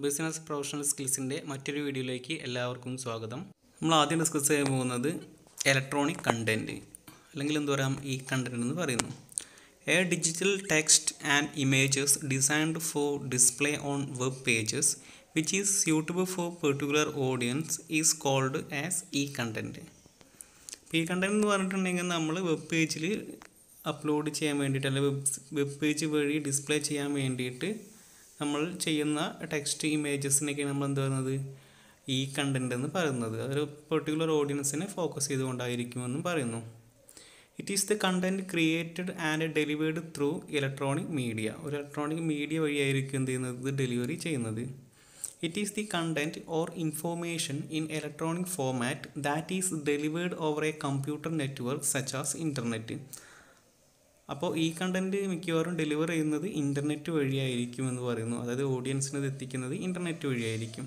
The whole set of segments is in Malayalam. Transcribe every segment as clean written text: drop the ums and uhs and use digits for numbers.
ബിസിനസ് പ്രൊഫഷണൽ സ്കിൽസിൻ്റെ മറ്റൊരു വീഡിയോയിലേക്ക് എല്ലാവർക്കും സ്വാഗതം. നമ്മൾ ആദ്യം ഡിസ്കസ് ചെയ്യാൻ പോകുന്നത് ഇലക്ട്രോണിക് കണ്ടൻറ്റ്, അല്ലെങ്കിൽ എന്ത് പറയാം, ഈ കണ്ടൻറ്റ് എന്ന് പറയുന്നു. A digital text and images designed for display on web pages which is suitable for particular audience is called as e content. E content എന്ന് പറഞ്ഞിട്ടുണ്ടെങ്കിൽ നമ്മൾ വെബ് പേജിൽ അപ്ലോഡ് ചെയ്യാൻ വേണ്ടിയിട്ട്, അല്ലെങ്കിൽ വെബ് പേജ് വഴി ഡിസ്പ്ലേ ചെയ്യാൻ വേണ്ടിയിട്ട് നമ്മൾ ചെയ്യുന്ന ടെക്സ്റ്റ് ഇമേജസിനൊക്കെയാണ് നമ്മൾ എന്ത് പറയുന്നത്, ഈ കണ്ടൻറ്റ് എന്ന് പറയുന്നത്. അതൊരു പെർട്ടിക്കുലർ ഓഡിയൻസിനെ ഫോക്കസ് ചെയ്തുകൊണ്ടായിരിക്കുമെന്നും പറയുന്നു. It is the content created and delivered through electronic media. ഒരു ഇലക്ട്രോണിക് മീഡിയ വഴിയായിരിക്കും എന്ത് ചെയ്യുന്നത്, ഡെലിവറി ചെയ്യുന്നത്. It is the content or information in electronic format that is delivered over A computer network such as internet. അപ്പോൾ ഈ കണ്ടൻറ്റ് മിക്കവാറും ഡെലിവർ ചെയ്യുന്നത് ഇൻ്റർനെറ്റ് വഴിയായിരിക്കും എന്ന് പറയുന്നു. അതായത് ഓഡിയൻസിന് ഇത് എത്തിക്കുന്നത് ഇൻ്റർനെറ്റ് വഴിയായിരിക്കും.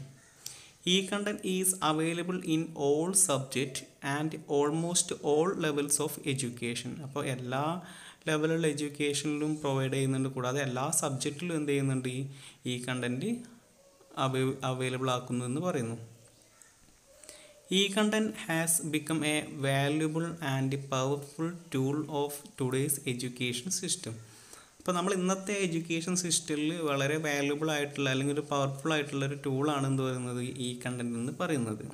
ഈ content is available in all subject and almost all levels of education. അപ്പോൾ എല്ലാ ലെവലുള്ള എഡ്യൂക്കേഷനിലും പ്രൊവൈഡ് ചെയ്യുന്നുണ്ട്, കൂടാതെ എല്ലാ സബ്ജക്റ്റിലും എന്ത് ചെയ്യുന്നുണ്ട്, ഈ കണ്ടൻറ്റ് അവൈലബിൾ ആക്കുന്നു എന്ന് പറയുന്നു. E content has become A valuable and powerful tool of today's education system. അപ്പോൾ നമ്മൾ ഇന്നത്തെ എഡ്യൂക്കേഷൻ സിസ്റ്റത്തിൽ വളരെ വാല്യുബിൾ ആയിട്ടുള്ള, അല്ലെങ്കിൽ ഒരു പവർഫുൾ ആയിട്ടുള്ള ഒരു ടൂളാണ് എന്ത് പറയുന്നത്, ഈ കണ്ടൻറ്റ് എന്ന് പറയുന്നത്.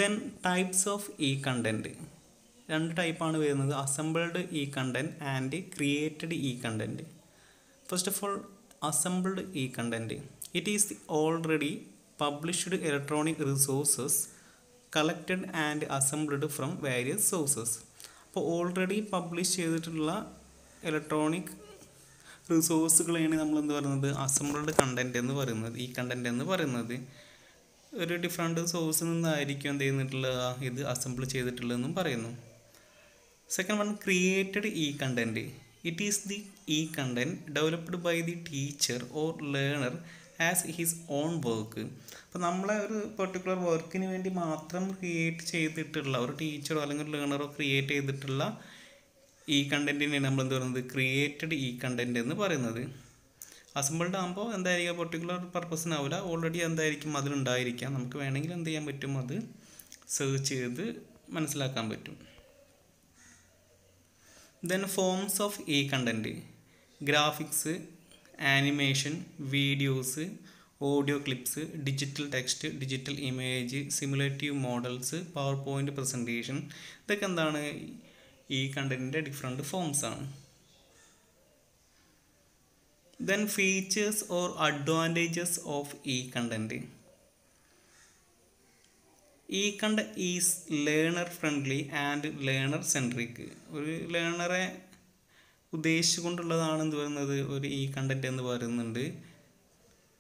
Then types of e content. രണ്ട് ടൈപ്പാണ് വരുന്നത്, assembled e content and created e content. First of all, assembled e content. It is already published electronic resources collected and assembled from various sources. അപ്പോൾ ഓൾറെഡി പബ്ലിഷ് ചെയ്തിട്ടുള്ള ഇലക്ട്രോണിക് റിസോഴ്സുകളെയാണ് നമ്മൾ എന്ത് പറയുന്നത്, അസംബിൾഡ് കണ്ടൻറ്റ് എന്ന് പറയുന്നത്. ഈ കണ്ടൻറ്റ് എന്ന് പറയുന്നത് ഒരു ഡിഫറെൻറ്റ് സോഴ്സിൽ നിന്നായിരിക്കും എന്ത് ചെയ്യുന്നിട്ടുള്ളത്, ഇത് അസംബിൾ ചെയ്തിട്ടുള്ളതെന്നും പറയുന്നു. Second one, created e content. It is the e content developed by the teacher or learner as his own work. അപ്പോൾ നമ്മളെ ഒരു പെർട്ടിക്കുലർ വർക്കിന് വേണ്ടി മാത്രം ക്രിയേറ്റ് ചെയ്തിട്ടുള്ള ഒരു ടീച്ചറോ അല്ലെങ്കിൽ ലേണറോ ക്രിയേറ്റ് ചെയ്തിട്ടുള്ള ഈ കണ്ടൻറ്റിനെയാണ് നമ്മൾ എന്ത് പറയുന്നത്, ക്രിയേറ്റഡ് ഈ കണ്ടൻറ്റ് എന്ന് പറയുന്നത്. അസംബിൾഡ് ആകുമ്പോൾ എന്തായിരിക്കും, പെർട്ടിക്കുലർ പർപ്പസിനാവില്ല, ഓൾറെഡി എന്തായിരിക്കും അതിലുണ്ടായിരിക്കാം. നമുക്ക് വേണമെങ്കിൽ എന്ത് ചെയ്യാൻ പറ്റും, അത് സെർച്ച് ചെയ്ത് മനസ്സിലാക്കാൻ പറ്റും. Then forms of e content. Graphics, animation, videos, audio clips, digital text, digital image, simulative models, PowerPoint presentation, ഇതൊക്കെ എന്താണ്, ഈ കണ്ടൻറ്റിൻ്റെ ഡിഫറെൻറ്റ് ഫോംസ് ആണ്. Then features or advantages of e content. E content is learner friendly and learner centric. ഒരു ലേണറെ ഉദ്ദേശിച്ചുകൊണ്ടുള്ളതാണ് എന്ത് പറയുന്നത്, ഒരു ഈ കണ്ടൻറ്റ് എന്ന് പറയുന്നുണ്ട്.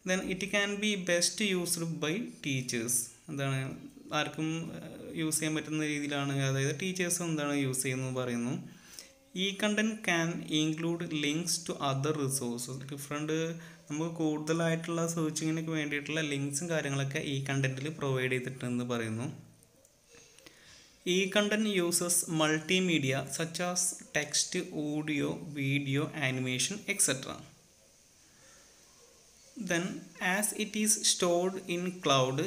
Then it can be best used by teachers. എന്താണ്, ആർക്കും യൂസ് ചെയ്യാൻ പറ്റുന്ന രീതിയിലാണ്, അതായത് ടീച്ചേഴ്സും എന്താണ് യൂസ് ചെയ്യുന്നത് പറയുന്നു. E content can include links to other resources. Different നമുക്ക് കൂടുതലായിട്ടുള്ള സെർച്ചിങ്ങിനൊക്കെ വേണ്ടിയിട്ടുള്ള ലിങ്ക്സും കാര്യങ്ങളൊക്കെ ഈ കണ്ടൻറ്റിൽ പ്രൊവൈഡ് ചെയ്തിട്ടുണ്ടെന്ന് പറയുന്നു. E content uses multimedia such as text, audio, video, animation, etcetera. Then as it is stored in cloud,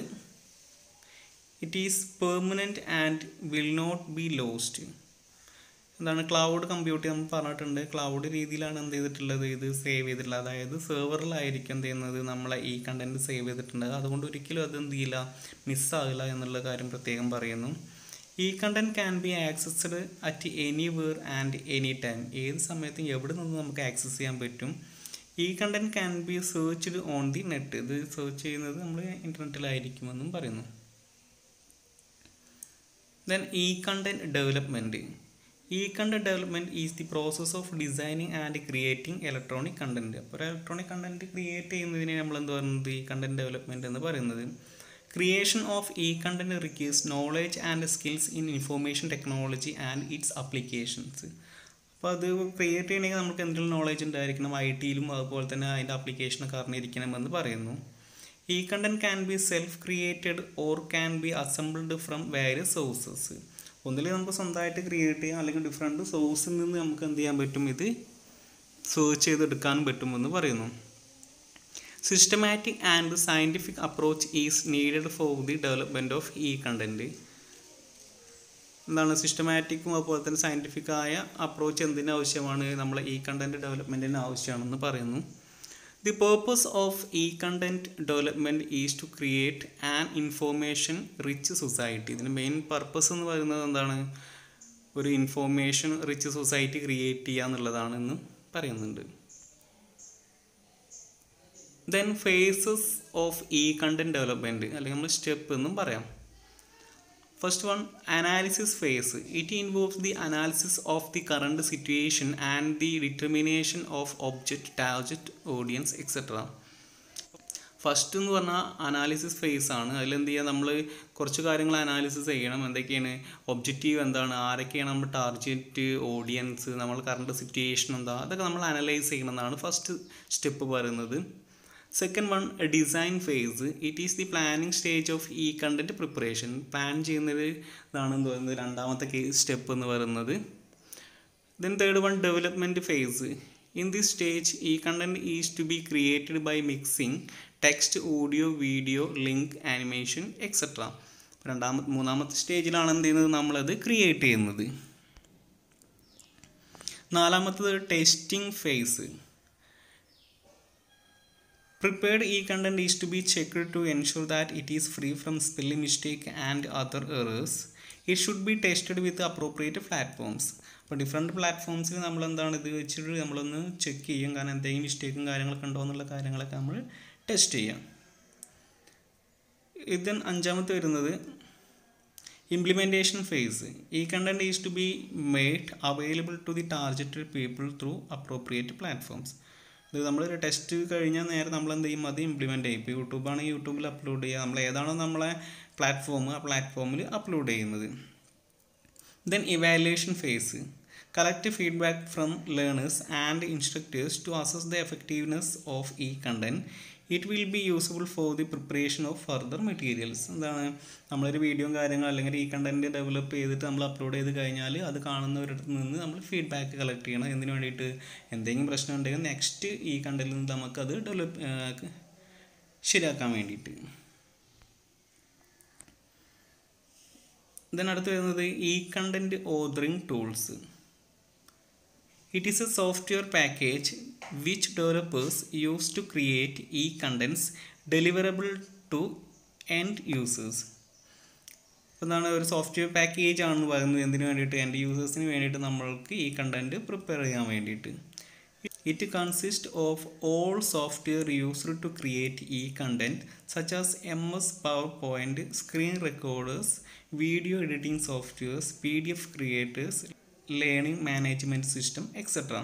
it is permanent and will not be lost. എന്താണ് ക്ലൗഡ് കമ്പ്യൂട്ടിംഗ് നമ്മൾ പറഞ്ഞിട്ടുണ്ട്. ക്ലൗഡ് രീതിയിലാണ് എന്ത് ചെയ്തിട്ടുള്ളത്, ഇത് സേവ് ചെയ്തിട്ടുള്ളത്. അതായത് സെർവറിലായിരിക്കും എന്ത് ചെയ്യുന്നത്, നമ്മളെ ഈ കണ്ടൻറ്റ് സേവ് ചെയ്തിട്ടുണ്ട്. അതുകൊണ്ട് ഒരിക്കലും അത് എന്ത് ചെയ്യില്ല, മിസ്സാകില്ല എന്നുള്ള കാര്യം പ്രത്യേകം പറയുന്നു. E content can be accessed at anywhere and any time. ഏത് സമയത്തും എവിടെ നിന്ന് നമുക്ക് ആക്സസ് ചെയ്യാൻ പറ്റും. ഈ content can be searched on the net. ഇത് സെർച്ച് ചെയ്യുന്നത് നമ്മൾ ഇൻ്റർനെറ്റിലായിരിക്കുമെന്നും പറയുന്നു. ദെൻ ഈ കണ്ടൻറ്റ് ഡെവലപ്മെൻറ്റ്. ഈ content development is the process of designing and creating electronic content. അപ്പോൾ ഒരു ഇലക്ട്രോണിക് കണ്ടൻറ്റ് ക്രിയേറ്റ് ചെയ്യുന്നതിനെ നമ്മൾ എന്ത് പറയുന്നത്, ഈ കണ്ടൻറ്റ് ഡെവലപ്മെൻറ്റ് എന്ന് പറയുന്നത്. Creation of e content requires knowledge and skills in information technology and its applications. അപ്പോൾ അത് ക്രിയേറ്റ് ചെയ്യണമെങ്കിൽ നമുക്ക് എന്തെങ്കിലും നോളേജ് ഉണ്ടായിരിക്കണം, IT-യിലും അതുപോലെ തന്നെ അതിൻ്റെ ആപ്ലിക്കേഷനൊക്കെ അറിഞ്ഞിരിക്കണമെന്ന് പറയുന്നു. E content can be self created or can be assembled from various sources. ഒന്നിൽ നമുക്ക് സ്വന്തമായിട്ട് ക്രിയേറ്റ് ചെയ്യാം, അല്ലെങ്കിൽ ഡിഫറെൻറ്റ് സോഴ്സിൽ നിന്ന് നമുക്ക് എന്ത് ചെയ്യാൻ പറ്റും, ഇത് സെർച്ച് ചെയ്തെടുക്കാനും പറ്റുമെന്ന് പറയുന്നു. Systematic and scientific approach is needed for the development of e content. എന്താണ് സിസ്റ്റമാറ്റിക്കും അതുപോലെ തന്നെ സയൻറ്റിഫിക്കായ അപ്രോച്ച് എന്തിന് ആവശ്യമാണ്? നമ്മളെ ഈ കണ്ടൻറ്റ് ഡെവലപ്മെൻറ്റിന് ആവശ്യമാണെന്ന് പറയുന്നു. The purpose of e content development is to create an information rich society. ഇതിന് മെയിൻ പർപ്പസ് എന്ന് പറയുന്നത് എന്താണ്? ഒരു ഇൻഫോർമേഷൻ റിച്ച് സൊസൈറ്റി ക്രിയേറ്റ് ചെയ്യുക എന്നുള്ളതാണെന്ന് പറയുന്നുണ്ട്. Then faces of e content development അല്ലെങ്കിൽ നമ്മൾ സ്റ്റെപ്പ് എന്നും പറയാം. First one, analysis phase. It involves the analysis of the current situation and the determination of object, target, audience, etc. First എന്ന് പറഞ്ഞാൽ അനാലിസിസ് ഫേസ് ആണ്. അതിലെന്ത് ചെയ്യുക? നമ്മൾ കുറച്ച് കാര്യങ്ങൾ അനാലിസിസ് ചെയ്യണം. എന്തൊക്കെയാണ്? ഒബ്ജക്റ്റീവ് എന്താണ്, ആരൊക്കെയാണ് നമ്മൾ ടാർഗറ്റ്, ഓഡിയൻസ്, നമ്മൾ കറണ്ട് സിറ്റുവേഷൻ എന്താ, അതൊക്കെ നമ്മൾ അനലൈസ് ചെയ്യണമെന്നാണ് ഫസ്റ്റ് സ്റ്റെപ്പ് പറയുന്നത്. Second one, design phase. It is the planning stage of e content preparation. Plan ചെയ്യുന്നത് ഇതാണെന്ന് പറയുന്നത് രണ്ടാമത്തെ സ്റ്റെപ്പ് എന്ന് പറയുന്നത്. Then third one, development phase. In this stage e content is to be created by mixing text, audio, video, link, animation, etcetera. മൂന്നാമത്തെ സ്റ്റേജിലാണ് എന്ത് ചെയ്യുന്നത്? നമ്മളത് ക്രിയേറ്റ് ചെയ്യുന്നത്. നാലാമത്തത് testing face. Prepared e-content is to be checked to ensure that it is free from spelling mistake and other errors. It should be tested with appropriate platforms. അപ്പോൾ ഡിഫറെൻറ്റ് പ്ലാറ്റ്ഫോംസിൽ നമ്മൾ എന്താണ് ഇത് വെച്ചിട്ട് നമ്മളൊന്ന് ചെക്ക് ചെയ്യും. കാരണം എന്തെങ്കിലും മിസ്റ്റേക്കും കാര്യങ്ങളൊക്കെ ഉണ്ടോ എന്നുള്ള കാര്യങ്ങളൊക്കെ നമ്മൾ ടെസ്റ്റ് ചെയ്യാം. ഇതിന് അഞ്ചാമത്തെ വരുന്നത് implementation phase. E content is to be made available to the targeted people through appropriate platforms. ഇത് നമ്മളൊരു ടെസ്റ്റ് കഴിഞ്ഞാൽ നേരെ നമ്മൾ എന്ത് ചെയ്യും? അത് ഇംപ്ലിമെൻറ്റ് ചെയ്യും. ഇപ്പോൾ യൂട്യൂബാണെങ്കിൽ യൂട്യൂബിൽ അപ്ലോഡ് ചെയ്യുക. നമ്മൾ ഏതാണോ നമ്മളെ പ്ലാറ്റ്ഫോം ആ പ്ലാറ്റ്ഫോമിൽ അപ്ലോഡ് ചെയ്യുന്നത്. Then evaluation phase. Collect feedback from learners and instructors to assess the effectiveness of e content. It will be useful for the preparation of further materials. എന്താണ്? നമ്മളൊരു വീഡിയോയും കാര്യങ്ങൾ അല്ലെങ്കിൽ ഈ കണ്ടൻറ്റ് ഡെവലപ്പ് ചെയ്തിട്ട് നമ്മൾ അപ്ലോഡ് ചെയ്ത് കഴിഞ്ഞാൽ അത് കാണുന്നവരുടെ നിന്ന് നമ്മൾ ഫീഡ്ബാക്ക് കളക്ട് ചെയ്യണം. എന്തിനു വേണ്ടിയിട്ട്? എന്തെങ്കിലും പ്രശ്നം ഉണ്ടെങ്കിൽ നെക്സ്റ്റ് ഈ കണ്ടൻറ്റിൽ നിന്ന് നമുക്കത് ശരിയാക്കാൻ വേണ്ടിയിട്ട്. ഇതിനടുത്ത് വരുന്നത് e content authoring tools. It is a software package which developers use to create e-contents deliverable to end users. എന്താണ്? ഒരു സോഫ്റ്റ്വെയർ പാക്കേജ് ആണെന്ന് പറയുന്നത് എന്തിനു വേണ്ടിയിട്ട്? എൻഡ് യൂസേഴ്സിന് വേണ്ടിയിട്ട് നമ്മൾക്ക് ഈ കണ്ടൻറ്റ് പ്രിപ്പയർ ചെയ്യാൻ വേണ്ടിയിട്ട്. It consist of all software used to create e content such as MS PowerPoint, screen recorders, video editing softwares, PDF creators, learning management system, etcetera.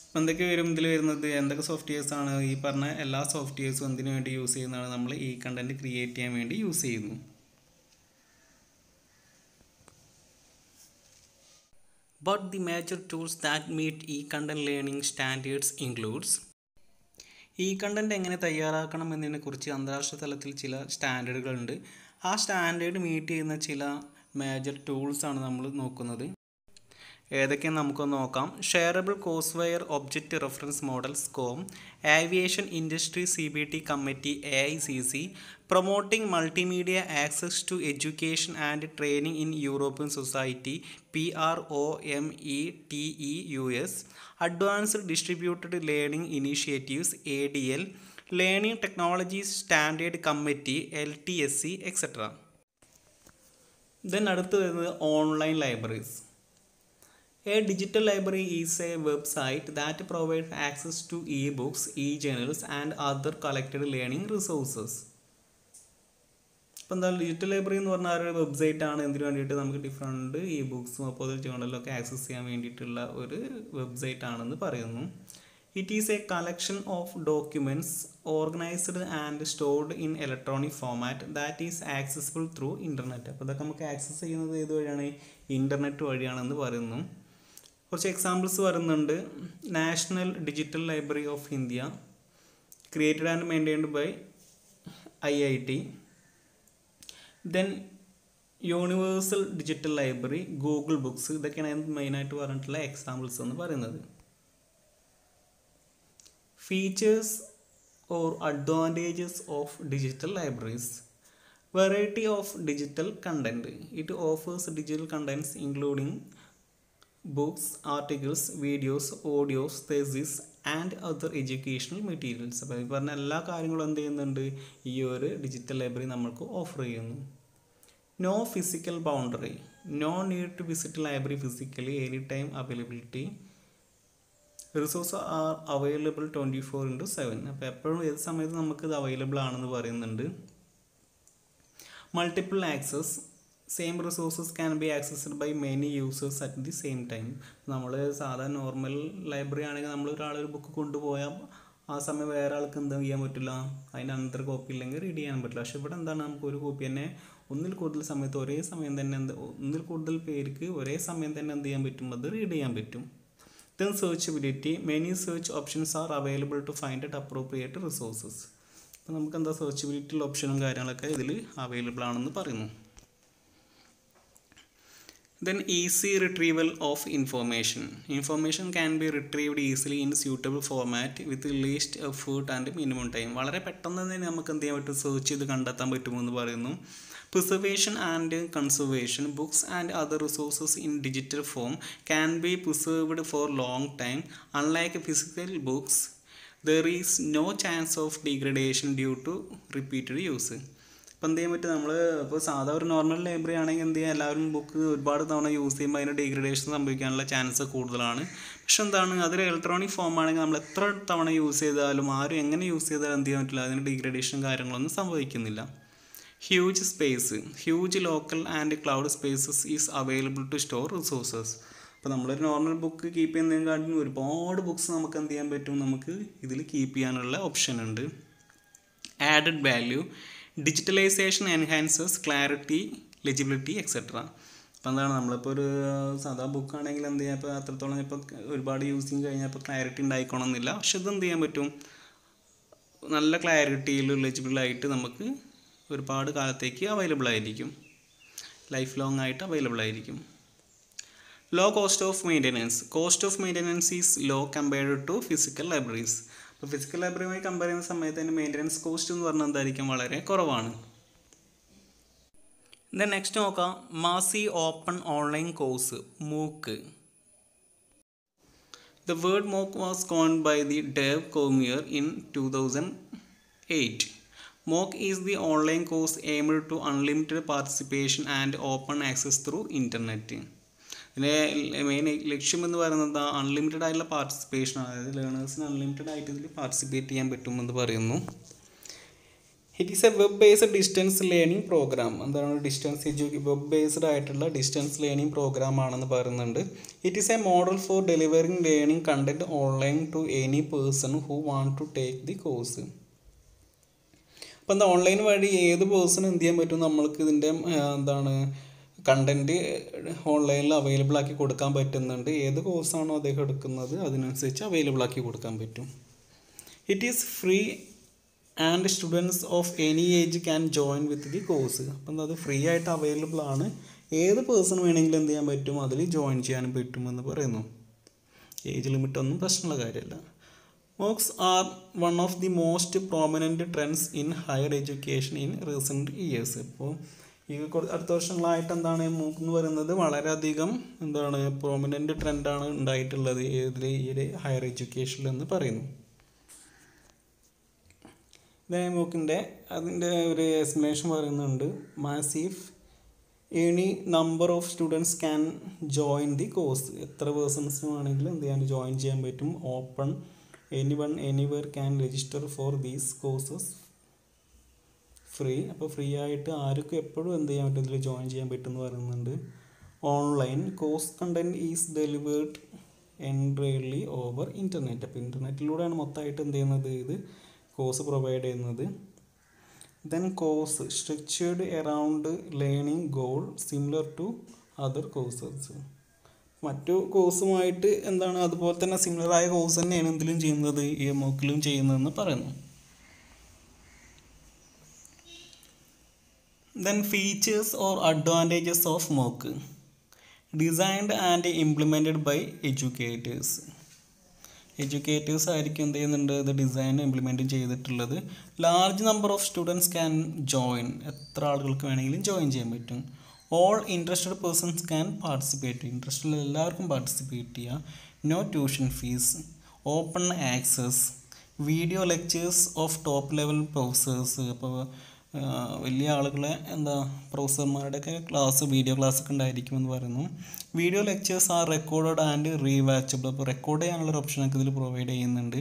അപ്പോൾ എന്തൊക്കെ വരും ഇതിൽ വരുന്നത്? എന്തൊക്കെ സോഫ്റ്റ്വെയർസാണ്? ഈ പറഞ്ഞ എല്ലാ സോഫ്റ്റ്വെയർസും എന്തിനു വേണ്ടി യൂസ് ചെയ്യുന്നതാണ്? നമ്മൾ ഈ കണ്ടൻറ്റ് ക്രിയേറ്റ് ചെയ്യാൻ വേണ്ടി യൂസ് ചെയ്യുന്നു. But the major tools that meet e-content learning standards includes. ഈ കണ്ടൻറ്റ് എങ്ങനെ തയ്യാറാക്കണം എന്നതിനെക്കുറിച്ച് അന്താരാഷ്ട്ര തലത്തിൽ ചില സ്റ്റാൻഡേർഡുകളുണ്ട്. ആ സ്റ്റാൻഡേർഡ് മീറ്റ് ചെയ്യുന്ന ചില മേജർ ടൂൾസാണ് നമ്മൾ നോക്കുന്നത്. ഏതൊക്കെയാണ് നമുക്കൊന്ന് നോക്കാം. Shareable courseware object reference model SCOM, aviation industry CBT committee AICC, promoting multimedia access to education and training in European society PROMETEUS, advanced distributed learning initiatives ADL, learning technologies standard committee LTSC, etcetera. Then അടുത്ത് വരുന്നത് online libraries. A digital library is a website that provides access to e-books, e-journals and other collected learning resources. ഇപ്പോൾ എന്താ ഡിജിറ്റൽ ലൈബ്രറി എന്ന് പറഞ്ഞാൽ ഒരു വെബ്സൈറ്റ് ആണ്. എന്തിനു വേണ്ടിയിട്ട്? നമുക്ക് ഡിഫറെൻറ്റ് ബുക്സും അപ്പോൾ ജേണലൊക്കെ ആക്സസ് ചെയ്യാൻ വേണ്ടിയിട്ടുള്ള ഒരു വെബ്സൈറ്റ് ആണെന്ന് പറയുന്നു. It is a collection of documents organized and stored in electronic format that is accessible through internet. അപ്പോൾ ഇതൊക്കെ നമുക്ക് ആക്സസ് ചെയ്യുന്നത് ഏത് വഴിയാണ്? ഇൻ്റർനെറ്റ് വഴിയാണെന്ന് പറയുന്നു. കുറച്ച് എക്സാമ്പിൾസ് വരുന്നുണ്ട്. National digital library of India, created and maintained by IIT. Then universal digital library, Google books. ഇതൊക്കെയാണ് മെയിനായിട്ട് പറഞ്ഞിട്ടുള്ള എക്സാമ്പിൾസ് എന്ന് പറയുന്നത്. Features or advantages of digital libraries. Variety of digital content. It offers digital contents including books, articles, videos, audios, thesis and other educational materials. അപ്പോൾ ഈ പറഞ്ഞ എല്ലാ കാര്യങ്ങളും എന്ത് ചെയ്യുന്നുണ്ട്, ഈ ഒരു ഡിജിറ്റൽ ലൈബ്രറി നമ്മൾക്ക് ഓഫർ ചെയ്യുന്നു. No physical boundary. No need to visit library physically. Any time availability. Resource are available 24/7. അപ്പോൾ എപ്പോഴും ഏത് സമയത്ത് നമുക്കിത് അവൈലബിൾ ആണെന്ന് പറയുന്നുണ്ട്. Multiple access. Same resources can be accessed by many users at the same time. നമ്മൾ സാധാരണ നോർമൽ ലൈബ്രറി ആണെങ്കിൽ നമ്മൾ ഒരാളൊരു ബുക്ക് കൊണ്ടുപോയാൽ ആ സമയം വേറെ ആൾക്ക് എന്താ ചെയ്യാൻ പറ്റില്ല, അതിന് അനന്തര കോപ്പി ഇല്ലെങ്കിൽ റീഡ് ചെയ്യാൻ പറ്റില്ല. പക്ഷെ ഇവിടെ എന്താണ്, നമുക്ക് ഒരു കോപ്പി തന്നെ ഒന്നിൽ കൂടുതൽ സമയത്ത് ഒരേ സമയം തന്നെ ഒന്നിൽ കൂടുതൽ പേർക്ക് ഒരേ സമയം തന്നെ എന്ത് ചെയ്യാൻ പറ്റും, അത് റീഡ് ചെയ്യാൻ പറ്റും. Then searchability. Many search options are available to find at appropriate resources. അപ്പോൾ നമുക്ക് എന്താ സെർച്ചബിലിറ്റിയുള്ള ഓപ്ഷനും കാര്യങ്ങളൊക്കെ ഇതിൽ അവൈലബിൾ ആണെന്ന് പറയുന്നു. Then easy retrieval of information. Information can be retrieved easily in suitable format with least effort and minimum time. വളരെ പെട്ടെന്ന് തന്നെ നമുക്ക് എന്ത് ചെയ്യാൻ പറ്റും, സെർച്ച് ചെയ്ത് കണ്ടെത്താൻ പറ്റുമെന്ന് പറയുന്നു. Preservation and conservation. Books and other resources in digital form can be preserved for long time. Unlike physical books, there is no chance of degradation due to repeated use. ഇപ്പം എന്ത് ചെയ്യാൻ പറ്റും, നമ്മൾ ഇപ്പോൾ സാധാ ഒരു നോർമൽ ലൈബ്രറി ആണെങ്കിൽ എന്ത് ചെയ്യുക, എല്ലാവരും ബുക്ക് ഒരുപാട് തവണ യൂസ് ചെയ്യുമ്പോൾ അതിന് ഡീഗ്രഡേഷൻ സംഭവിക്കാനുള്ള ചാൻസ് കൂടുതലാണ്. പക്ഷെ എന്താണ്, അതൊരു ഇലക്ട്രോണിക് ഫോം ആണെങ്കിൽ നമ്മൾ എത്ര തവണ യൂസ് ചെയ്താലും ആരും എങ്ങനെ യൂസ് ചെയ്താലും എന്ത് ചെയ്യാൻ പറ്റില്ല, അതിന് ഡീഗ്രഡേഷൻ കാര്യങ്ങളൊന്നും സംഭവിക്കുന്നില്ല. Huge space. Huge local and cloud spaces is available to store resources. അപ്പോൾ നമ്മളൊരു നോർമൽ ബുക്ക് കീപ്പ് ചെയ്യുന്നതിനെക്കാട്ടിലും ഒരുപാട് ബുക്ക്സ് നമുക്ക് എന്ത് ചെയ്യാൻ പറ്റും, നമുക്ക് ഇതിൽ കീപ്പ് ചെയ്യാനുള്ള ഓപ്ഷൻ ഉണ്ട്. Added value. Digitalisation enhances clarity, legibility etcetera. അപ്പോൾ എന്താണ്, നമ്മളിപ്പോൾ ഒരു സാധാ ബുക്കാണെങ്കിൽ എന്ത് ചെയ്യാം, ഇപ്പോൾ അത്രത്തോളം ഇപ്പോൾ ഒരുപാട് യൂസിങ് കഴിഞ്ഞാൽ ഇപ്പോൾ ക്ലാരിറ്റി ഉണ്ടായിക്കോണമെന്നില്ല. പക്ഷെ ഇത് എന്ത് ചെയ്യാൻ പറ്റും, നല്ല ക്ലാരിറ്റിയിൽ ലെജിബിളായിട്ട് നമുക്ക് ഒരുപാട് കാലത്തേക്ക് അവൈലബിൾ ആയിരിക്കും, ലൈഫ് ലോങ് ആയിട്ട് അവൈലബിൾ ആയിരിക്കും. Low cost of maintenance. Cost of maintenance is low compared to physical libraries. അപ്പോൾ ഫിസിക്കൽ ലൈബ്രറിയുമായി കമ്പയർ ചെയ്യുന്ന സമയത്ത് അതിൻ്റെ മെയിൻ്റെനൻസ് കോസ്റ്റ് എന്ന് പറഞ്ഞാൽ എന്തായിരിക്കും, വളരെ കുറവാണ്. ദെൻ നെക്സ്റ്റ് നോക്കാം, massive open online course MOOC. The word MOOC was coined by the Dave Cormier in 2008. MOOC is the online course aimed to unlimited participation and open access through internet. ഇതിൻ്റെ മെയിൻ ലക്ഷ്യം എന്ന് പറയുന്നത് അൺലിമിറ്റഡ് ആയിട്ടുള്ള പാർട്ടിസിപ്പേഷൻ, അതായത് ലേണേഴ്സിന് അൺലിമിറ്റഡ് ആയിട്ട് ഇതിൽ പാർട്ടിസിപ്പേറ്റ് ചെയ്യാൻ പറ്റുമെന്ന് പറയുന്നു. It is a web based distance learning program. എന്താണ് വെബ് ബേസ്ഡ് ആയിട്ടുള്ള ഡിസ്റ്റൻസ് ലേണിംഗ് പ്രോഗ്രാം ആണെന്ന് പറയുന്നുണ്ട്. It is a model for delivering learning content online to any person who want to take the course. അപ്പോൾ എന്താ, ഓൺലൈൻ വഴി ഏത് പേഴ്സണും എന്ത് ചെയ്യാൻ പറ്റും, നമ്മൾക്ക് ഇതിൻ്റെ എന്താണ് കണ്ടൻറ്റ് ഓൺലൈനിൽ അവൈലബിൾ ആക്കി കൊടുക്കാൻ പറ്റുന്നുണ്ട്. ഏത് കോഴ്സാണോ അദ്ദേഹം എടുക്കുന്നത് അതിനനുസരിച്ച് അവൈലബിൾ ആക്കി കൊടുക്കാൻ പറ്റും. It is free and students of any age can join with the course. അപ്പം അത് ഫ്രീ ആയിട്ട് അവൈലബിൾ ആണ്, ഏത് പേഴ്സൺ വേണമെങ്കിലും എന്ത് ചെയ്യാൻ പറ്റും, അതിൽ ജോയിൻ ചെയ്യാനും പറ്റുമെന്ന് പറയുന്നു. ഏജ് ലിമിറ്റ് ഒന്നും പ്രശ്നമുള്ള കാര്യമല്ല. MOOCs are one of the most prominent trends in higher education in recent years. ഇപ്പോൾ ഈ അടുത്ത വർഷങ്ങളായിട്ട് എന്താണ് MOOC എന്ന് പറയുന്നത് വളരെയധികം എന്താണ് പ്രോമിനൻ്റ് ട്രെൻഡാണ് ഉണ്ടായിട്ടുള്ളത് ഈ ഒരു ഹയർ എഡ്യൂക്കേഷനിൽ എന്ന് പറയുന്നു. MOOCൻ്റെ അതിൻ്റെ ഒരു എസ്റ്റിമേഷൻ പറയുന്നുണ്ട്, massive any number of students can join the course. എത്ര പേഴ്സൺസിനും ആണെങ്കിലും എന്ത് ചെയ്യാൻ ജോയിൻ ചെയ്യാൻ പറ്റും. Open anyone anywhere can register for these courses free. അപ്പോൾ ഫ്രീ ആയിട്ട് ആർക്കും എപ്പോഴും എന്ത് ചെയ്യാൻ പറ്റും, ഇതിൽ ജോയിൻ ചെയ്യാൻ പറ്റുമെന്ന് പറയുന്നുണ്ട്. Online course content is delivered entirely over internet. അപ്പോൾ ഇൻ്റർനെറ്റിലൂടെയാണ് മൊത്തമായിട്ട് എന്ത് ചെയ്യുന്നത്, ഇത് കോഴ്സ് പ്രൊവൈഡ് ചെയ്യുന്നത്. Then course structured around learning goal similar to other courses. മറ്റു കോഴ്സുമായിട്ട് എന്താണ് അതുപോലെ തന്നെ സിമിലറായ കോഴ്സ് തന്നെയാണ് എന്തിലും ചെയ്യുന്നത്, ഈ MOOCലും ചെയ്യുന്നതെന്ന് പറയുന്നു. Then features or advantages of MOOC. Designed and implemented by educators. Educators ആയിരിക്കും എന്ത് ചെയ്യുന്നുണ്ട് ഇത് ഡിസൈനും ഇംപ്ലിമെൻറ്റും ചെയ്തിട്ടുള്ളത്. Large number of students can join, എത്ര ആളുകൾക്ക് വേണമെങ്കിലും ജോയിൻ ചെയ്യാൻ പറ്റും. All interested persons can participate, ഇൻട്രസ്റ്റുള്ള എല്ലാവർക്കും പാർട്ടിസിപ്പേറ്റ് ചെയ്യാം. No tuition fees, open access, video lectures of top level professors. അപ്പോൾ വലിയ ആളുകളെ പ്രൊഫസർമാരുടെയൊക്കെ വീഡിയോ ക്ലാസ് ഒക്കെ ഉണ്ടായിരിക്കുമെന്ന് പറയുന്നു. Video lectures are recorded and rewatchable, അപ്പോൾ റെക്കോർഡ് ചെയ്യാനുള്ളൊരു ഓപ്ഷനൊക്കെ ഇതിൽ പ്രൊവൈഡ് ചെയ്യുന്നുണ്ട്.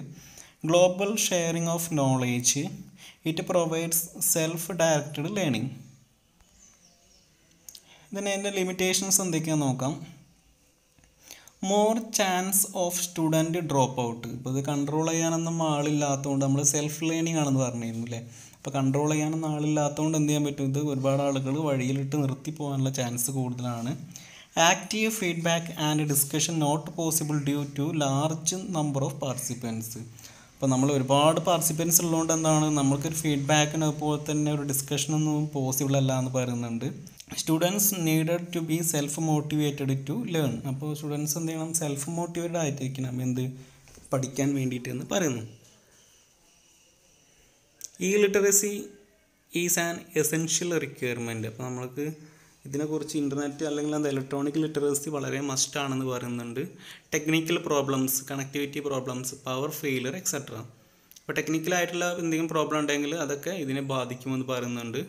Global sharing of knowledge, it provides self directed learning. ഇതിന് അതിൻ്റെ ലിമിറ്റേഷൻസ് എന്തൊക്കെയാണെന്ന് നോക്കാം. More chance of student drop out, ഇപ്പോൾ ഇത് കൺട്രോൾ ചെയ്യാനൊന്നും ആളില്ലാത്തതുകൊണ്ട് നമ്മൾ സെൽഫ് ലേണിംഗ് ആണെന്ന് പറഞ്ഞിരുന്നു അല്ലേ. അപ്പോൾ കൺട്രോൾ ചെയ്യാനൊന്നും ആളില്ലാത്തതുകൊണ്ട് എന്ത് ചെയ്യാൻ പറ്റും, ഇത് ഒരുപാട് ആളുകൾ വഴിയിലിട്ട് നിർത്തി പോകാനുള്ള ചാൻസ് കൂടുതലാണ്. Active feedback and discussion not possible due to large number of participants. അപ്പോൾ നമ്മൾ ഒരുപാട് പാർട്ടിസിപ്പൻസ് ഉള്ളതുകൊണ്ട് എന്താണ് നമുക്കൊരു ഫീഡ്ബാക്കിന് അതുപോലെ തന്നെ ഒരു ഡിസ്കഷനൊന്നും പോസിബിൾ അല്ല എന്ന് പറയുന്നുണ്ട്. Students needed to be self motivated to learn, അപ്പോൾ സ്റ്റുഡൻസ് എന്ത് ചെയ്യണം, സെൽഫ് മോട്ടിവേറ്റഡ് ആയിട്ടിരിക്കണം പഠിക്കാൻ വേണ്ടിയിട്ട് എന്ന് പറയുന്നു. ഈ literacy is an essential requirement, അപ്പോൾ നമ്മൾക്ക് ഇതിനെക്കുറിച്ച് ഇൻ്റർനെറ്റ് അല്ലെങ്കിൽ ഇലക്ട്രോണിക് ലിറ്ററസി വളരെ മസ്റ്റ് ആണെന്ന് പറയുന്നുണ്ട്. Technical problems, connectivity problems, power failure etcetera. അപ്പോൾ ടെക്നിക്കലായിട്ടുള്ള എന്തെങ്കിലും പ്രോബ്ലം ഉണ്ടെങ്കിൽ അതൊക്കെ ഇതിനെ ബാധിക്കുമെന്ന് പറയുന്നുണ്ട്.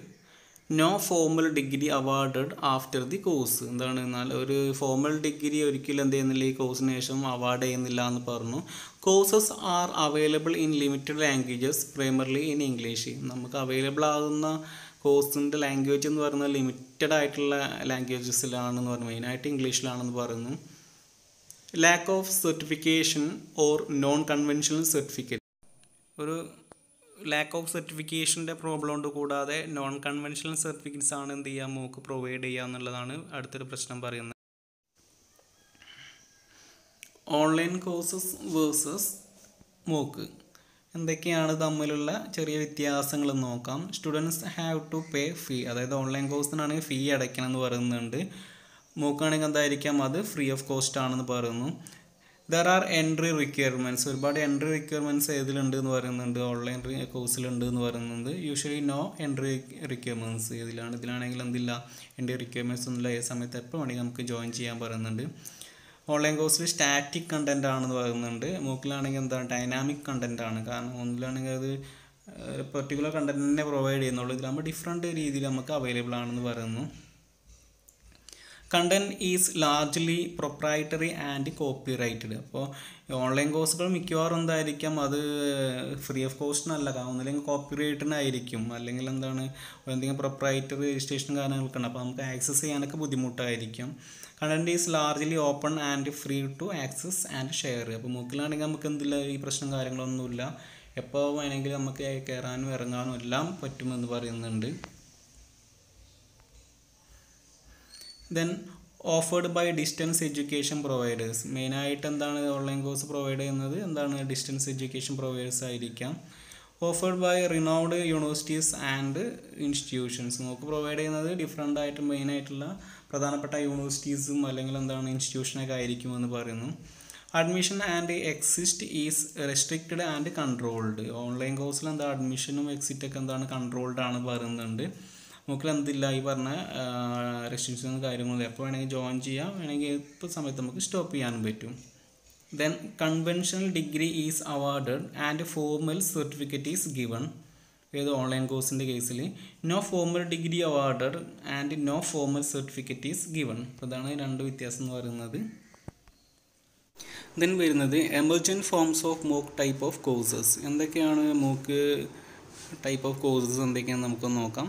No formal degree awarded after the course, എന്നാൽ ഒരു ഫോർമൽ ഡിഗ്രി ഒരിക്കലും എന്ത് ചെയ്യുന്നില്ല ഈ കോഴ്സിന് ശേഷം അവാർഡ് ചെയ്യുന്നില്ല എന്ന് പറഞ്ഞു. Courses are available in limited languages primarily in English, നമുക്ക് അവൈലബിൾ ആകുന്ന കോഴ്സിൻ്റെ ലാംഗ്വേജ് എന്ന് പറയുന്നത് ലിമിറ്റഡ് ആയിട്ടുള്ള ലാംഗ്വേജസിലാണെന്ന് പറഞ്ഞു, മെയിനായിട്ട് ഇംഗ്ലീഷിലാണെന്ന് പറയുന്നു. Lack of certification or non conventional certificate, ഒരു ലാക്ക് ഓഫ് സർട്ടിഫിക്കേഷൻ്റെ പ്രോബ്ലം കൊണ്ട് കൂടാതെ നോൺ കൺവെൻഷണൽ സർട്ടിഫിക്കറ്റ്സ് ആണ് എന്ത് ചെയ്യുക മൂക്ക് പ്രൊവൈഡ് ചെയ്യുക എന്നുള്ളതാണ് അടുത്തൊരു പ്രശ്നം പറയുന്നത്. ഓൺലൈൻ കോഴ്സസ് വേഴ്സസ് മൂക്ക്, എന്തൊക്കെയാണ് തമ്മിലുള്ള ചെറിയ വ്യത്യാസങ്ങൾ നോക്കാം. സ്റ്റുഡൻസ് ഹാവ് ടു പേ ഫീ, അതായത് ഓൺലൈൻ കോഴ്സിനാണെങ്കിൽ ഫീ അടയ്ക്കണം എന്ന് പറയുന്നുണ്ട്. മൂക്കാണെങ്കിൽ എന്തായിരിക്കാം അത് ഫ്രീ ഓഫ് കോസ്റ്റ് ആണെന്ന് പറയുന്നു. ദർ ആർ എൻട്രി റിക്വയർമെൻറ്റ്സ്, ഒരുപാട് എൻട്രി റിക്വയർമെൻറ്റ്സ് ഏതിലുണ്ട് എന്ന് പറയുന്നുണ്ട്, ഓൺലൈൻ കോഴ്സിലുണ്ട് എന്ന് പറയുന്നുണ്ട്. യൂഷ്വലി നോ എൻട്രി റിക്വയർമെൻറ്റ്സ്, ഇതിലാണെങ്കിൽ എന്തില്ല എൻട്രി റിക്വയർമെൻറ്റ്സ് ഒന്നുമില്ല, ഏത് സമയത്ത് എപ്പോൾ വേണമെങ്കിൽ നമുക്ക് ജോയിൻ ചെയ്യാൻ പറയുന്നുണ്ട്. ഓൺലൈൻ കോഴ്സിൽ സ്റ്റാറ്റിക് കണ്ടൻറ് ആണെന്ന് പറയുന്നുണ്ട്. മൂക്കിലാണെങ്കിൽ ഡൈനാമിക് കണ്ടൻറ് ആണ്, കാരണം ഒന്നിലാണെങ്കിൽ അത് പെർട്ടിക്കുലർ കണ്ടൻറ് തന്നെ പ്രൊവൈഡ് ചെയ്യുന്നുള്ളൂ, ഇതിലാകുമ്പോൾ ഡിഫറെൻറ്റ് രീതിയിൽ നമുക്ക് അവൈലബിൾ ആണെന്ന് പറയുന്നു. Content is largely proprietary and copyrighted, അപ്പോൾ ഓൺലൈൻ കോഴ്സുകൾ മിക്കവാറും എന്തായിരിക്കാം അത് ഫ്രീ ഓഫ് കോസ്റ്റിനല്ല, ഒന്നില്ലെങ്കിൽ കോപ്പിറൈറ്റിനായിരിക്കും, അല്ലെങ്കിൽ എന്തെങ്കിലും പ്രൊപ്രൈറ്ററി രജിസ്ട്രേഷൻ കാര്യങ്ങളൊക്കെ ഉണ്ട്, അപ്പോൾ നമുക്ക് ആക്സസ് ചെയ്യാനൊക്കെ ബുദ്ധിമുട്ടായിരിക്കും. Content is largely open and free to access and share, അപ്പോൾ മൂക്കിലാണെങ്കിൽ നമുക്ക് എന്തില്ല ഈ പ്രശ്നം കാര്യങ്ങളൊന്നുമില്ല, എപ്പോൾ വേണമെങ്കിലും നമുക്ക് കയറാനും ഇറങ്ങാനും എല്ലാം പറ്റുമെന്ന് പറയുന്നുണ്ട്. Then offered by distance education providers, മെയിനായിട്ട് ഓൺലൈൻ കോഴ്സ് പ്രൊവൈഡ് ചെയ്യുന്നത് ഡിസ്റ്റൻസ് എഡ്യൂക്കേഷൻ പ്രൊവൈഡേഴ്സ് ആയിരിക്കാം. Offered by renowned universities and institutions, നമുക്ക് പ്രൊവൈഡ് ചെയ്യുന്നത് ഡിഫറെൻ്റ് ആയിട്ട് മെയിനായിട്ടുള്ള പ്രധാനപ്പെട്ട യൂണിവേഴ്സിറ്റീസും അല്ലെങ്കിൽ ഇൻസ്റ്റിറ്റ്യൂഷനൊക്കെ ആയിരിക്കുമെന്ന് പറയുന്നു. Admission and exit is restricted and controlled, online കോഴ്സിൽ അഡ്മിഷനും എക്സിറ്റൊക്കെ കൺട്രോൾഡ് ആണ് പറയുന്നുണ്ട്. നമുക്കിൽ എന്തില്ല ഈ പറഞ്ഞ റെസ്ട്രിക്ഷൻസും കാര്യങ്ങളും എപ്പോൾ വേണമെങ്കിൽ ജോയിൻ ചെയ്യാം, വേണമെങ്കിൽ ഇപ്പോൾ സമയത്ത് നമുക്ക് സ്റ്റോപ്പ് ചെയ്യാനും പറ്റും. Then conventional degree is awarded and formal certificate is given, ഏത് ഓൺലൈൻ കോഴ്സിൻ്റെ കേസിൽ no formal degree awarded and no formal certificate is given, അതാണ് രണ്ട് വ്യത്യാസം എന്ന് പറയുന്നത്. ദെൻ വരുന്നത് emergent forms of MOOC type of courses, എന്തൊക്കെയാണ് മൂക്ക് ടൈപ്പ് ഓഫ് കോഴ്സസ് എന്തൊക്കെയാണെന്ന് നമുക്കൊന്ന് നോക്കാം.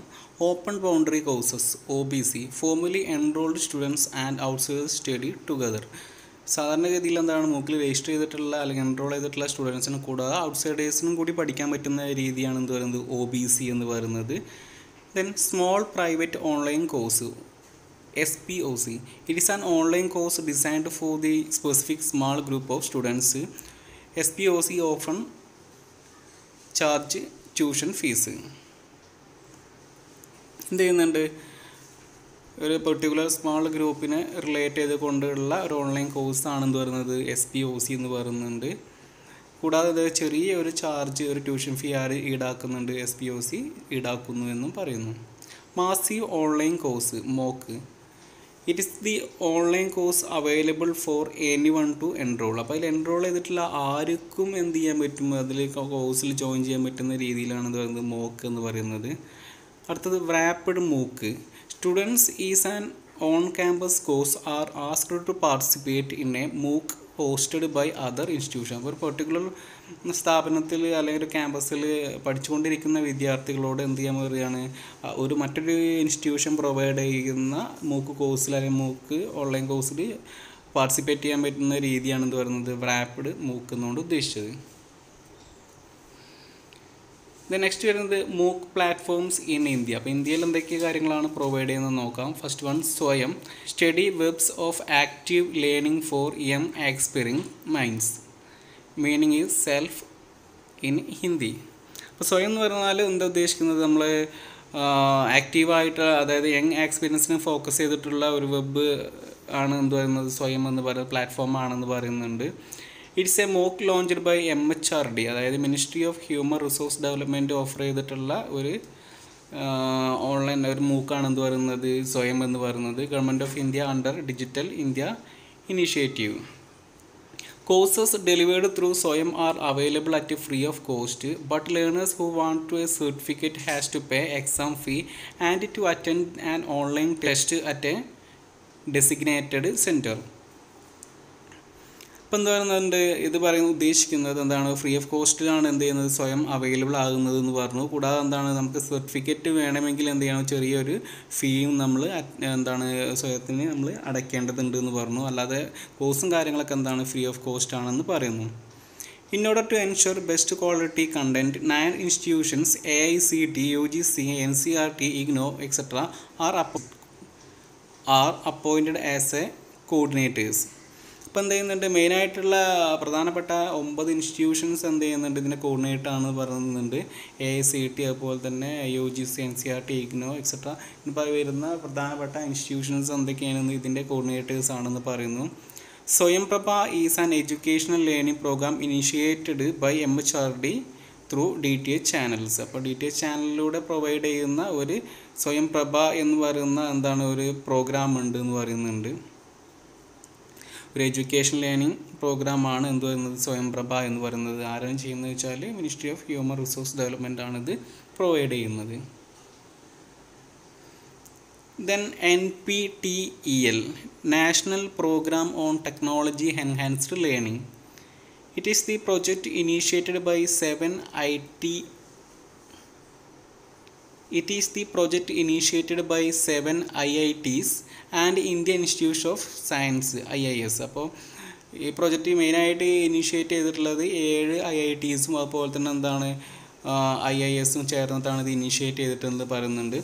Open boundary courses OBC, formally enrolled students and outsiders study together, സാധാരണഗതിയിൽ മൂക്കിൽ രജിസ്റ്റർ ചെയ്തിട്ടുള്ള അല്ലെങ്കിൽ എൻറോൾ ചെയ്തിട്ടുള്ള സ്റ്റുഡൻസിന് കൂടാതെ ഔട്ട്സൈഡേഴ്സിനും കൂടി പഠിക്കാൻ പറ്റുന്ന രീതിയാണ് എന്ത് പറയുന്നത് OBC എന്ന് പറയുന്നത്. Then small private online course SPOC, it is an online course designed for the specific small group of students. SPOC often charge tuition fees. എന്ത് ചെയ്യുന്നുണ്ട്, ഒരു പെർട്ടിക്കുലർ സ്മാൾ ഗ്രൂപ്പിനെ റിലേറ്റ് ചെയ്ത് കൊണ്ടുള്ള ഒരു ഓൺലൈൻ കോഴ്സാണ് എന്ത് പറയുന്നത് SPOC എന്ന് പറയുന്നുണ്ട്. കൂടാതെ ചെറിയൊരു ചാർജ്, ഒരു ട്യൂഷൻ ഫീ ഈടാക്കുന്നുണ്ട്, SPOC ഈടാക്കുന്നു എന്നും പറയുന്നു. Massive online course mock. It is the online course available for any one two enrol. അപ്പോൾ അതിൽ എൻറോൾ ചെയ്തിട്ടുള്ള ആർക്കും എന്ത് ചെയ്യാൻ പറ്റും, അതിൽ കോഴ്സിൽ ജോയിൻ ചെയ്യാൻ പറ്റുന്ന രീതിയിലാണ് ഇത് പറയുന്നത് മോക്ക് എന്ന് പറയുന്നത്. അടുത്തത് rapid MOOC. Students is an on campus course are asked to participate in a MOOC hosted by other institution. അപ്പോൾ ഒരു പെർട്ടിക്കുലർ സ്ഥാപനത്തിൽ അല്ലെങ്കിൽ ഒരു ക്യാമ്പസിൽ പഠിച്ചുകൊണ്ടിരിക്കുന്ന വിദ്യാർത്ഥികളോട് എന്ത് ചെയ്യാൻ പറയുകയാണ്, മറ്റൊരു ഇൻസ്റ്റിറ്റ്യൂഷൻ പ്രൊവൈഡ് ചെയ്യുന്ന മൂക്ക് കോഴ്സിൽ അല്ലെങ്കിൽ മൂക്ക് ഓൺലൈൻ കോഴ്സിൽ പാർട്ടിസിപ്പേറ്റ് ചെയ്യാൻ പറ്റുന്ന രീതിയാണ് എന്ത് പറയുന്നത് റാപ്പിഡ് മൂക്ക് എന്നുകൊണ്ട് ഉദ്ദേശിച്ചത്. നെക്സ്റ്റ് വരുന്നത് മൂക്ക് പ്ലാറ്റ്ഫോംസ് ഇൻ ഇന്ത്യ. അപ്പോൾ ഇന്ത്യയിൽ എന്തൊക്കെ കാര്യങ്ങളാണ് പ്രൊവൈഡ് ചെയ്യുന്നത് നോക്കാം. ഫസ്റ്റ് വൺ, സ്വയം study webs of active learning four young aspiring minds. Meaning is self in Hindi. അപ്പോൾ സ്വയം എന്ന് പറഞ്ഞാൽ എന്താ ഉദ്ദേശിക്കുന്നത്, നമ്മൾ ആക്റ്റീവായിട്ട്, അതായത് യങ് എക്സ്പീരിയൻസിനെ ഫോക്കസ് ചെയ്തിട്ടുള്ള ഒരു വെബ് ആണ് എന്ത് പറയുന്നത് സ്വയം എന്ന് പറയുന്നത് പ്ലാറ്റ്ഫോം ആണെന്ന് പറയുന്നുണ്ട്. It's a MOOC launched by MHRD, അതായത് ministry of human resource development offer ചെയ്തിട്ടുള്ള ഒരു ഓൺലൈൻ ഒരു മൂക്കാണ് എന്ത് പറയുന്നത് സ്വയം എന്ന് പറയുന്നത്. Government of India under digital India initiative. Courses delivered through Swayam are available at free of cost, but learners who want to a certificate has to pay exam fee and to attend an online test at a designated centre. ഇപ്പം എന്താ പറയുന്നത് ഇത് പറയുന്നത് ഉദ്ദേശിക്കുന്നത് എന്താണ്, ഫ്രീ ഓഫ് കോസ്റ്റിലാണ് എന്ത് ചെയ്യുന്നത് സ്വയം അവൈലബിൾ ആകുന്നത് എന്ന് പറഞ്ഞു. കൂടാതെ എന്താണ്, നമുക്ക് സർട്ടിഫിക്കറ്റ് വേണമെങ്കിൽ എന്ത് ചെയ്യണം, ചെറിയൊരു ഫീയും നമ്മൾ സ്വയത്തിന് നമ്മൾ അടയ്ക്കേണ്ടതുണ്ട് എന്ന് പറഞ്ഞു. അല്ലാതെ കോഴ്സും കാര്യങ്ങളൊക്കെ എന്താണ് ഫ്രീ ഓഫ് കോസ്റ്റ് ആണെന്ന് പറയുന്നു. In order to ensure best quality content, 9 institutions AICT, UGC, NCERT, IGNOU, etc. are appointed as a coordinators. ഇപ്പോൾ എന്ത് ചെയ്യുന്നുണ്ട്, മെയിനായിട്ടുള്ള പ്രധാനപ്പെട്ട 9 ഇൻസ്റ്റിറ്റ്യൂഷൻസ് എന്ത് ചെയ്യുന്നുണ്ട്, ഇതിനെ കോർഡിനേറ്റ് ആണ് പറയുന്നുണ്ട്. AICT, അതുപോലെ തന്നെ UGC, NCERT, IGNOU, etc. ഇപ്പോൾ വരുന്ന പ്രധാനപ്പെട്ട ഇൻസ്റ്റിറ്റ്യൂഷൻസ് എന്തൊക്കെയാണെന്ന് ഇതിൻ്റെ കോർഡിനേറ്റേഴ്സ് ആണെന്ന് പറയുന്നു. Swayam Prabha is an educational learning programme initiated by MHRD through DTH channels. അപ്പോൾ DTH ചാനലിലൂടെ പ്രൊവൈഡ് ചെയ്യുന്ന ഒരു സ്വയം പ്രഭ എന്ന് പറയുന്ന ഒരു പ്രോഗ്രാം ഉണ്ട് എന്ന് പറയുന്നുണ്ട്. ഒരു എഡ്യൂക്കേഷൻ ലേണിംഗ് പ്രോഗ്രാമാണ് എന്ത് പറയുന്നത് സ്വയം പ്രഭ എന്ന് പറയുന്നത്. ആരാണ് ചെയ്യുന്നത് വെച്ചാൽ ministry of human resource development ആണിത് പ്രൊവൈഡ് ചെയ്യുന്നത്. Then NPTEL, National Program on Technology Enhanced Learning. It is the project initiated by 7 IITs and Indian Institute of Science IIS. അപ്പോൾ ഈ പ്രൊജക്റ്റ് മെയിനായിട്ട് ഇനീഷ്യേറ്റ് ചെയ്തിട്ടുള്ളത് 7 IITസും അതുപോലെ തന്നെ IISും ചേർന്നിട്ടാണ് ഇത് ഇനീഷ്യേറ്റ് ചെയ്തിട്ടുള്ളത് പറയുന്നുണ്ട്.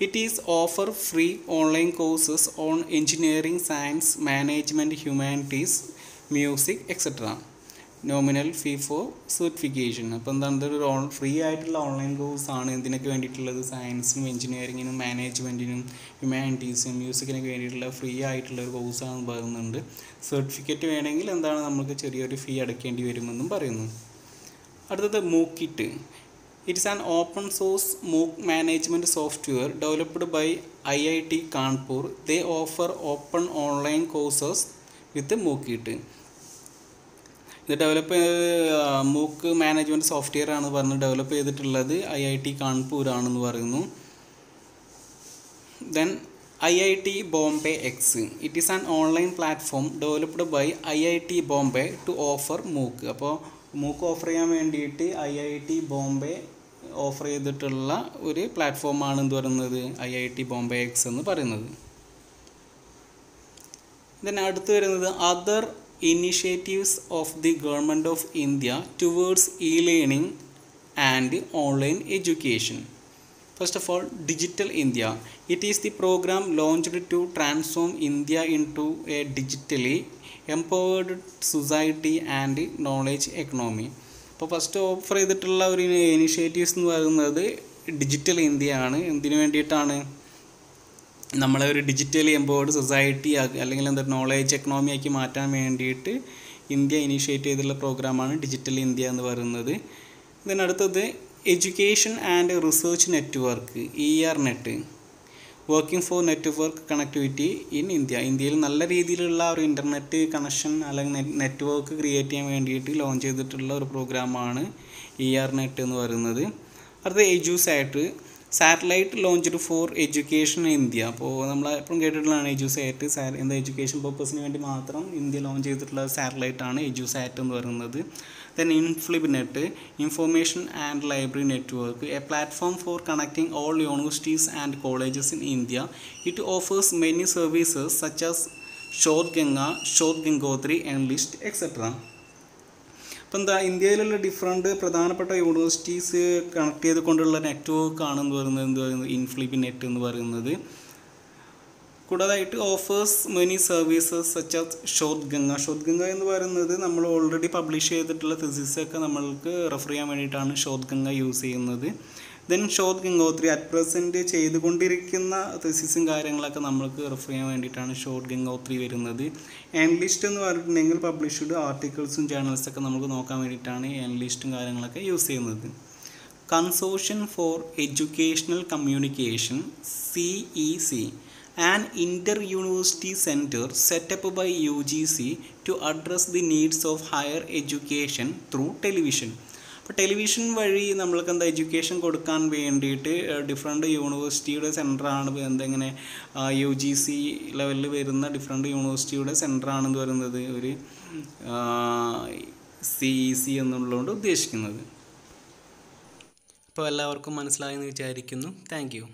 It is offer free online courses on engineering, science, management, humanities, music, etc. Nominal fee for certification. അപ്പോൾ ഇതൊരു ഫ്രീ ആയിട്ടുള്ള ഓൺലൈൻ കോഴ്സാണ്. എന്തിനൊക്കെ വേണ്ടിയിട്ടുള്ളത്, സയൻസിനും എഞ്ചിനീയറിങ്ങിനും മാനേജ്മെൻറ്റിനും ഹ്യൂമാനിറ്റീസിനും മ്യൂസിക്കിനൊക്കെ വേണ്ടിയിട്ടുള്ള ഫ്രീ ആയിട്ടുള്ള ഒരു കോഴ്സാണെന്ന് പറയുന്നുണ്ട്. സർട്ടിഫിക്കറ്റ് വേണമെങ്കിൽ നമുക്ക് ചെറിയൊരു ഫീ അടയ്ക്കേണ്ടി വരുമെന്നും പറയുന്നു. അടുത്തത് മൂക്കിറ്റ്. It is an open source MOOC management software developed by IIT Kanpur. They offer open online courses with MOOCkit. ഇത് ഡെവലപ്പ് MOOC മാനേജ്മെൻറ്റ് സോഫ്റ്റ്വെയർ ആണ് ഡെവലപ്പ് ചെയ്തിട്ടുള്ളത് IIT കാൺപൂർ ആണെന്ന് പറയുന്നു. Then IIT Bombay X. It is an online platform developed by IIT Bombay to offer MOOC. അപ്പോൾ MOOC ഓഫർ ചെയ്യാൻ വേണ്ടിയിട്ട് IIT ബോംബെ ഓഫർ ചെയ്തിട്ടുള്ള ഒരു പ്ലാറ്റ്ഫോമാണ് എന്ത് പറയുന്നത് IIT ബോംബെ എക്സ് എന്ന് പറയുന്നത്. then അടുത്ത് വരുന്നത് other initiatives of the government of India towards e-learning and online education. First of all, Digital India. It is the program launched to transform India into a digitally empowered society and knowledge economy. അപ്പോൾ ഫസ്റ്റ് ഓഫർ ചെയ്തിട്ടുള്ള ഒരു ഇനിഷ്യേറ്റീവ്സ് എന്ന് പറയുന്നത് ഡിജിറ്റൽ ഇന്ത്യ ആണ്. എന്തിനു വേണ്ടിയിട്ടാണ്, നമ്മളെ ഒരു ഡിജിറ്റലി എംപവേർഡ് സൊസൈറ്റി അല്ലെങ്കിൽ നോളേജ് എക്കണോമി ആക്കി മാറ്റാൻ വേണ്ടിയിട്ട് ഇന്ത്യ ഇനീഷ്യേറ്റ് ചെയ്തിട്ടുള്ള പ്രോഗ്രാമാണ് ഡിജിറ്റൽ ഇന്ത്യ എന്ന് പറയുന്നത്. ഇതിനടുത്തത് education and research network ERNET, working for network connectivity in India. ഇന്ത്യയിൽ നല്ല രീതിയിലുള്ള ഒരു ഇൻ്റർനെറ്റ് കണക്ഷൻ അല്ലെങ്കിൽ നെറ്റ്വർക്ക് ക്രിയേറ്റ് ചെയ്യാൻ വേണ്ടിയിട്ട് ലോഞ്ച് ചെയ്തിട്ടുള്ള ഒരു പ്രോഗ്രാമാണ് ERNET എന്ന് പറയുന്നത്. അടുത്ത EduSat, satellite launched for education in India. അപ്പോൾ നമ്മൾ എപ്പോഴും കേട്ടിട്ടുള്ളതാണ് EduSat, എന്താ എഡ്യൂക്കേഷൻ പർപ്പസിന് വേണ്ടി മാത്രം ഇന്ത്യ ലോഞ്ച് ചെയ്തിട്ടുള്ള സാറ്റലൈറ്റ് ആണ് EduSat എന്ന് പറയുന്നത്. Then InfLibNet, Information and Library Network, a platform for connecting all universities and colleges in India. It offers many services such as Shodhganga, Shodhgangotri, Enlist, etc. അപ്പോൾ എന്താ ഇന്ത്യയിലുള്ള ഡിഫറെൻറ്റ് പ്രധാനപ്പെട്ട യൂണിവേഴ്സിറ്റീസ് കണക്ട് ചെയ്തുകൊണ്ടുള്ള നെറ്റ്വർക്ക് ആണെന്ന് പറയുന്നത് InfLibNet എന്ന് പറയുന്നത്. കൂടാതെ it offers many services such as Shodhganga എന്ന് പറയുന്നത് നമ്മൾ ഓൾറെഡി പബ്ലിഷ് ചെയ്തിട്ടുള്ള തിസിസൊക്കെ നമ്മൾക്ക് റെഫർ ചെയ്യാൻ വേണ്ടിയിട്ടാണ് ഷോദ്ഗംഗ യൂസ് ചെയ്യുന്നത്. ദെൻ ഷോദ്ഗംഗോത്രി, അറ്റ് പ്രസൻറ്റ് ചെയ്തുകൊണ്ടിരിക്കുന്ന തിസിസും കാര്യങ്ങളൊക്കെ നമ്മൾക്ക് റെഫർ ചെയ്യാൻ വേണ്ടിയിട്ടാണ് ഷോദ്ഗംഗോത്രി വരുന്നത്. എൻലിസ്റ്റ് എന്ന് പറഞ്ഞിട്ടുണ്ടെങ്കിൽ പബ്ലിഷ്ഡ് ആർട്ടിക്കിൾസും ജേർണൽസൊക്കെ നമുക്ക് നോക്കാൻ വേണ്ടിയിട്ടാണ് എൻലിസ്റ്റും കാര്യങ്ങളൊക്കെ യൂസ് ചെയ്യുന്നത്. Consortium for educational communication CEC, an inter-university center set up by UGC to address the needs of higher education through television. അപ്പോൾ ടെലിവിഷൻ വഴി നമ്മൾക്ക് എന്താ എഡ്യൂക്കേഷൻ കൊടുക്കാൻ വേണ്ടിയിട്ട് ഡിഫറെൻറ്റ് യൂണിവേഴ്സിറ്റിയുടെ സെൻറ്ററാണ് എന്തെങ്ങനെ UGC ലെവലിൽ വരുന്ന ഡിഫറെൻറ്റ് യൂണിവേഴ്സിറ്റിയുടെ സെൻറ്ററാണെന്ന് പറയുന്നത് ഒരു CEC എന്നുള്ളതുകൊണ്ട് ഉദ്ദേശിക്കുന്നത്. അപ്പോൾ എല്ലാവർക്കും മനസ്സിലായെന്ന് വിചാരിക്കുന്നു. Thank you.